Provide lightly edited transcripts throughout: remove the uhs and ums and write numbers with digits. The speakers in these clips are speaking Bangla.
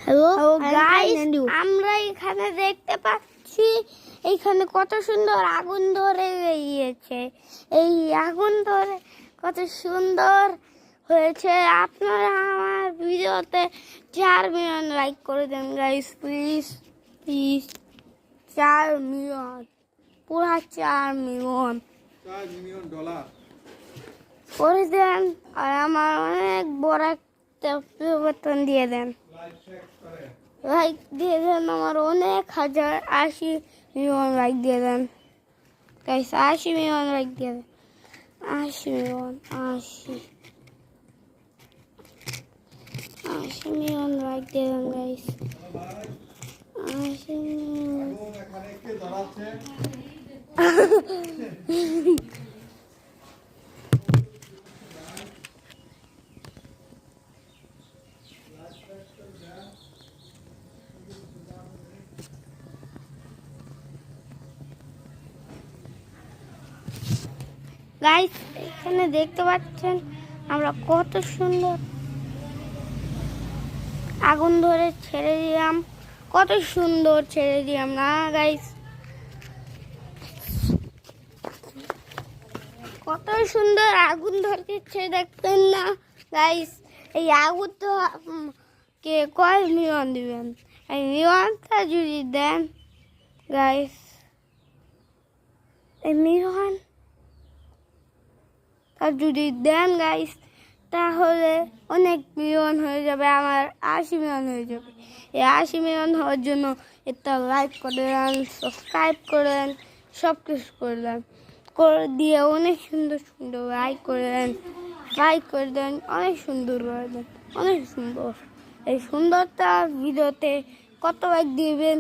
হ্যালো গাইস, আমরা এখানে দেখতে পাচ্ছি এইখানে কত সুন্দর আগুন ধরে গিয়েছে। এই আগুন ধরে কত সুন্দর হয়েছে। আপনারা আমার ভিডিওতে 4 মিলিয়ন লাইক করে দেন গাইস, প্লিজ প্লিজ। 4 মিলিয়ন, পুরা 4 মিলিয়ন ডলার করে দেন। আর আমার অনেক বড় একটা পরিবর্তন দিয়ে দেন, লাইক দিয়ে দেন। আমার অনেক 80 মিলিয়ন লাইক দিয়ে দেন গাইস, 80 মিলিয়ন লাইক দিয়ে দেন। 80 মিলিয়ন, 80 মিলিয়ন লাইক দিয়ে দেন গাইস, 80 মিলিয়ন। গাইস, এখানে দেখতে পাচ্ছেন আমরা কত সুন্দর আগুন ধরে ছেড়ে দিলাম, কত সুন্দর ছেড়ে দিলাম না গাইস? কত সুন্দর আগুন ধরছে দেখতেন না গাইস? এই আগুন তো কে কয় মিলিয়ন দিবেন? এই মিলিয়নটা যদি দেন গাইস, এই মিলিয়ন যদি দেন গাইস, তাহলে অনেক মিলিয়ন হয়ে যাবে, আমার 80 মিলিয়ন হয়ে যাবে। এই 80 মিলিয়ন হওয়ার জন্য একটা লাইক করে দেন, সাবস্ক্রাইব করেন, সব কিছু করে দেন, করে দিয়ে অনেক সুন্দর সুন্দর লাইক করে দেন, লাইক করে দেন, অনেক সুন্দর করে দেন, অনেক সুন্দর। এই সুন্দরটা ভিডিওতে কত লাইক দিবেন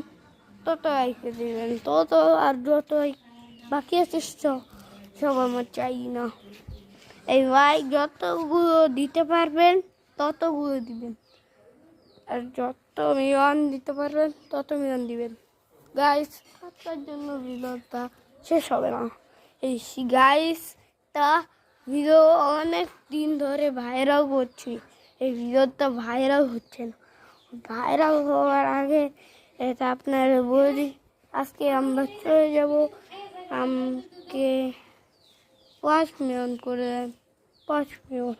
তত লাইক দিবেন, তত আর যত বাকি আছে সব আমার চাই না। এই লাইক যতগুলো দিতে পারবেন ততগুলো দিবেন, আর যত মিলিয়ন দিতে পারবেন তত মিলিয়ন দিবেন গাইস। আপনার জন্য ভিডিওটা শেষ হবে না। এই গাইস, তা ভিডিও অনেক দিন ধরে ভাইরাল করছি, এই ভিডিওটা ভাইরাল হচ্ছে না। ভাইরাল হওয়ার আগে এটা আপনারা বলি, আজকে আমরা চলে যাব আমাকে 5 মিলিয়ন করে দেন, 5 মিলিয়ন,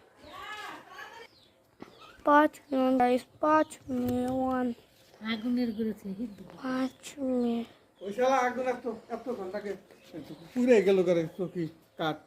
5 মিলিয়ন গাইস, 5 মিলিয়ন আগুনের করেছে 5 মিলিয়ন। ওই শালা আগুন এত ঘন্টাকে পুড়ে গেল করে চোখি কাঠ